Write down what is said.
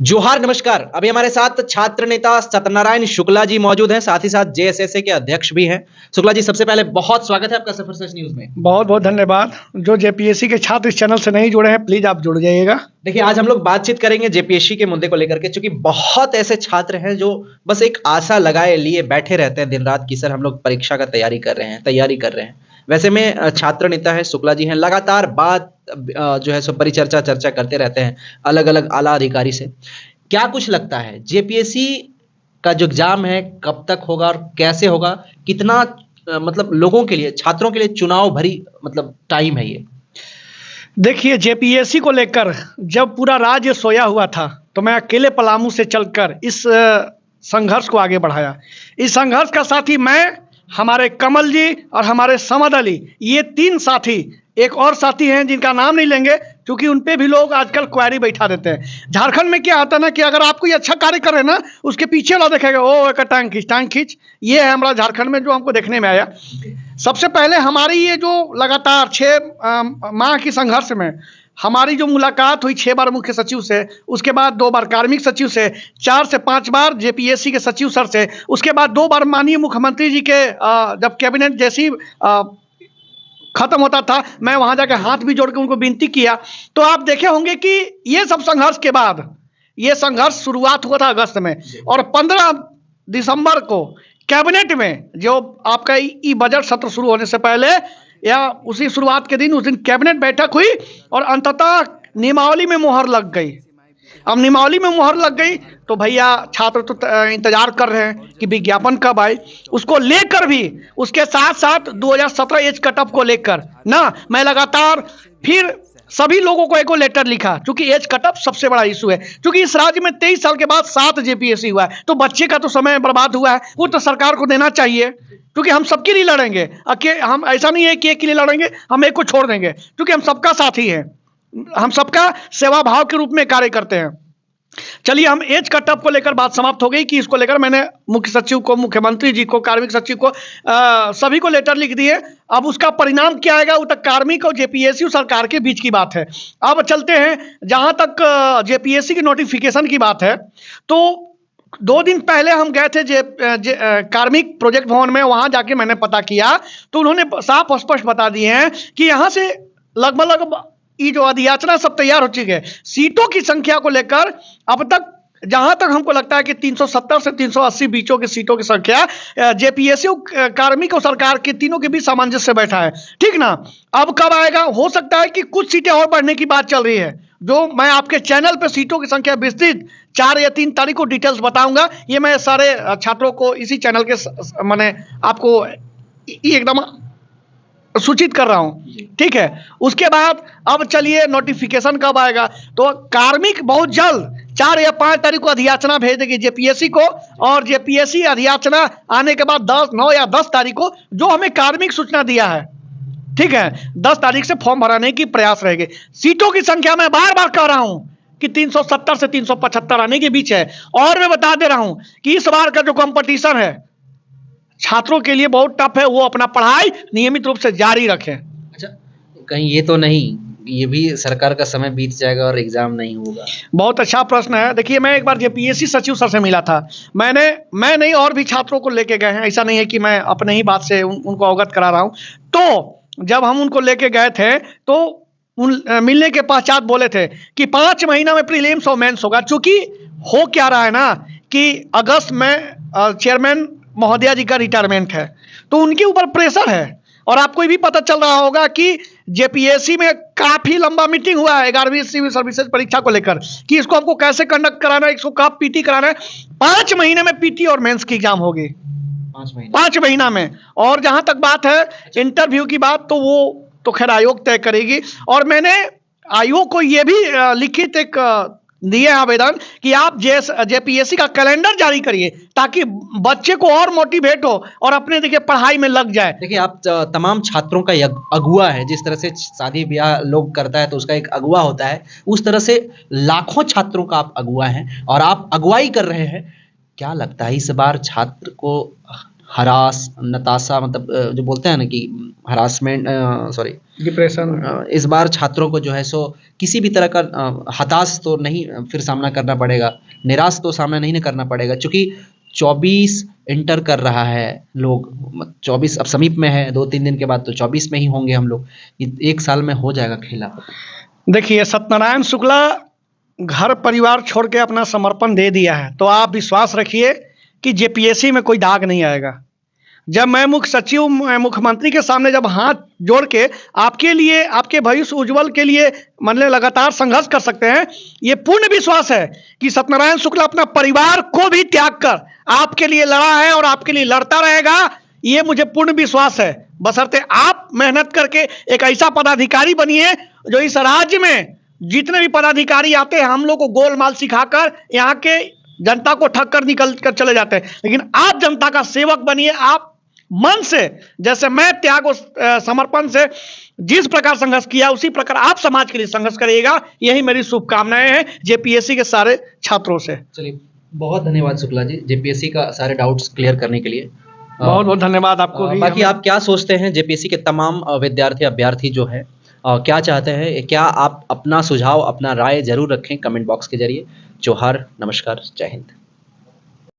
जोहार नमस्कार। अभी हमारे साथ छात्र नेता सत्यनारायण शुक्ला जी मौजूद हैं, साथ ही साथ जेएसएसए के अध्यक्ष भी हैं। शुक्ला जी, सबसे पहले बहुत स्वागत है आपका सफर सच न्यूज में। बहुत बहुत धन्यवाद। जो जेपीएससी के छात्र इस चैनल से नहीं जुड़े हैं, प्लीज आप जुड़ जाइएगा। देखिए, आज हम लोग बातचीत करेंगे जेपीएससी के मुद्दे को लेकर के, क्योंकि बहुत ऐसे छात्र हैं जो बस एक आशा लगाए लिए बैठे रहते हैं दिन रात की सर हम लोग परीक्षा का तैयारी कर रहे हैं। वैसे में छात्र नेता है शुक्ला जी हैं, लगातार बात जो है सो परिचर्चा चर्चा करते रहते हैं अलग अलग आला अधिकारी से। क्या कुछ लगता है जेपीएससी का जो एग्जाम है कब तक होगा और कैसे होगा? कितना मतलब लोगों के लिए, छात्रों के लिए चुनाव भरी मतलब टाइम है ये? देखिए, जेपीएससी को लेकर जब पूरा राज्य सोया हुआ था तो मैं अकेले पलामू से चलकर इस संघर्ष को आगे बढ़ाया। इस संघर्ष का साथी मैं, हमारे कमल जी और हमारे समद अली, ये तीन साथी, एक और साथी हैं जिनका नाम नहीं लेंगे क्योंकि उन पे भी लोग आजकल क्वेरी बैठा देते हैं। झारखंड में क्या आता है ना कि अगर आप कोई अच्छा कार्य कर रहे हैं ना, उसके पीछे वाला देखेगा ओ एक टांग खींच। ये है हमारा झारखंड में जो हमको देखने में आया। सबसे पहले हमारी ये जो लगातार 6 माह की संघर्ष में हमारी जो मुलाकात हुई 6 बार मुख्य सचिव से, उसके बाद 2 बार कार्मिक सचिव से, 4 से 5 बार जेपीएससी के सचिव सर से, उसके बाद 2 बार माननीय मुख्यमंत्री जी के जब कैबिनेट जैसी खत्म होता था, मैं वहां जाकर हाथ भी जोड़ के उनको विनती किया। तो आप देखे होंगे कि ये सब संघर्ष के बाद ये संघर्ष शुरुआत हुआ था अगस्त में, और 15 दिसंबर को कैबिनेट में जो आपका ई बजट सत्र शुरू होने से पहले या उसी शुरुआत के दिन, उस दिन कैबिनेट बैठक हुई और अंततः नियमावली में मुहर लग गई। अब नियमावली में मुहर लग गई तो भैया छात्र तो इंतजार कर रहे हैं कि विज्ञापन कब आए। उसको लेकर भी, उसके साथ साथ 2017 एज कटअप को लेकर ना, मैं लगातार फिर सभी लोगों को एक लेटर लिखा, क्योंकि एज कटअप सबसे बड़ा इशू है। क्योंकि इस राज्य में 23 साल के बाद 7 जेपीएससी हुआ है, तो बच्चे का तो समय बर्बाद हुआ है, वो तो सरकार को देना चाहिए। क्योंकि हम सबके लिए लड़ेंगे, हम ऐसा नहीं है कि एक के लिए लड़ेंगे, हम एक को छोड़ देंगे, क्योंकि हम सबका साथी हैं, हम सबका सेवा भाव के रूप में कार्य करते हैं। चलिए, हम एज कटअप को लेकर बात समाप्त हो गई कि इसको लेकर मैंने मुख्य सचिव को, मुख्यमंत्री जी को, कार्मिक सचिव को, सभी को लेटर लिख दिए। अब उसका परिणाम क्या आएगा वो तक कार्मिक और जेपीएससी और सरकार के बीच की बात है। अब चलते हैं जहां तक जेपीएससी की नोटिफिकेशन की बात है, तो 2 दिन पहले हम गए थे कार्मिक प्रोजेक्ट भवन में। वहां जाके मैंने पता किया तो उन्होंने साफ स्पष्ट बता दिए हैं कि यहां से लगभग ये जो अधियाचना सब तैयार हो चुकी है। सीटों की संख्या को लेकर अब तक जहां तक हमको लगता है कि 370 से 380 बीचों की सीटों की संख्या जेपीएससी, कार्मिक और सरकार के तीनों के बीच सामंजस्य बैठा है, ठीक ना। अब कब आएगा? हो सकता है कि कुछ सीटें और बढ़ने की बात चल रही है, जो मैं आपके चैनल पे सीटों की संख्या विस्तृत 4 या 3 तारीख को डिटेल्स बताऊंगा। ये मैं सारे छात्रों को इसी चैनल के मैंने आपको एकदम सूचित कर रहा हूं, ठीक है। उसके बाद अब चलिए नोटिफिकेशन कब आएगा? तो कार्मिक बहुत जल्द 4 या 5 तारीख को अधियाचना भेज देगी जेपीएससी को, और जेपीएससी अधियाचना आने के बाद 9 या 10 तारीख को, जो हमें कार्मिक सूचना दिया है, ठीक है, 10 तारीख से फॉर्म भराने की प्रयास रहेगी। सीटों की संख्या मैं बार बार कह रहा हूं कि 370 से 375 आने के बीच है। और मैं बता दे रहा हूं कि इस बार का जो कंपटीशन है छात्रों के लिए बहुत टफ है, वो अपना पढ़ाई नियमित रूप से जारी रखें। अच्छा, कहीं ये तो नहीं ये भी सरकार का समय बीत जाएगा और एग्जाम नहीं होगा? बहुत अच्छा प्रश्न है। देखिए, मैं एक बार जेपीएससी सचिव सर से मिला था। मैं नहीं, और भी छात्रों को लेके गए हैं, ऐसा नहीं है कि मैं अपने ही बात से उनको अवगत करा रहा हूं। तो जब हम उनको लेके गए थे तो मिलने के पश्चात बोले थे कि 5 महीना में प्रीलिम्स और मेंस होगा। चूंकि हो क्या रहा है ना कि अगस्त में चेयरमैन महोदया जी का रिटायरमेंट है, तो उनके ऊपर प्रेशर है। और आपको भी पता चल रहा होगा कि जेपीएससी में काफी लंबा मीटिंग हुआ है 11वीं सिविल सर्विसेज परीक्षा को लेकर कि इसको हमको कैसे कंडक्ट कराना है, इसको कब पीटी कराना है। 5 महीने में पीटी और मेंस की एग्जाम होगी, 5 महीना में। और जहां तक बात है इंटरव्यू की बात, तो वो तो खैर आयोग तय करेगी। और मैंने आयोग को यह भी लिखित एक दिए आवेदन कि आप जेपीएससी का कैलेंडर जारी करिए ताकि बच्चे को और मोटिवेट हो और अपने देखिए पढ़ाई में लग जाए। देखिए, आप तमाम छात्रों का अगुआ है। जिस तरह से शादी ब्याह लोग करता है तो उसका एक अगुआ होता है, उस तरह से लाखों छात्रों का आप अगुआ हैं और आप अगुवाई कर रहे हैं। क्या लगता है इस बार छात्र को हरास नताशा मतलब जो बोलते हैं ना कि हरासमेंट सॉरी डिप्रेशन। इस बार छात्रों को जो है सो किसी भी तरह का हताश तो नहीं फिर सामना करना पड़ेगा, निराश तो सामना नहीं ना करना पड़ेगा, क्योंकि 24 इंटर कर रहा है लोग, 24 अब समीप में है, 2-3 दिन के बाद तो 24 में ही होंगे हम लोग, एक साल में हो जाएगा खेला। देखिए सत्यनारायण शुक्ला घर परिवार छोड़ के अपना समर्पण दे दिया है, तो आप विश्वास रखिए कि जेपीएससी में कोई दाग नहीं आएगा। जब मैं मुख्य सचिव मुख्यमंत्री के सामने जब हाथ जोड़ के आपके लिए, आपके भविष्य उज्जवल के लिए मतलब लगातार संघर्ष कर सकते हैं, ये पूर्ण विश्वास है कि सत्यनारायण शुक्ला अपना परिवार को भी त्याग कर आपके लिए लड़ा है और आपके लिए लड़ता रहेगा। ये मुझे पूर्ण विश्वास है, बशर्ते आप मेहनत करके एक ऐसा पदाधिकारी बनिए जो इस राज्य में जितने भी पदाधिकारी आते हैं हम लोग को गोलमाल सिखाकर यहाँ के जनता को ठग कर निकल कर चले जाते हैं, लेकिन आप जनता का सेवक बनिए। आप मन से, जैसे मैं त्याग और समर्पण से जिस प्रकार संघर्ष किया उसी प्रकार आप समाज के लिए संघर्ष करिएगा, यही मेरी शुभकामनाएं हैं जेपीएससी के सारे छात्रों से। चलिए बहुत धन्यवाद शुक्ला जी, जेपीएससी का सारे डाउट्स क्लियर करने के लिए। बहुत बहुत धन्यवाद आपको भी। बाकी आप क्या सोचते हैं, जेपीएससी के तमाम विद्यार्थी अभ्यर्थी जो है क्या चाहते हैं, क्या आप अपना सुझाव अपना राय जरूर रखें कमेंट बॉक्स के जरिए। जोहार, नमस्कार, जय हिंद।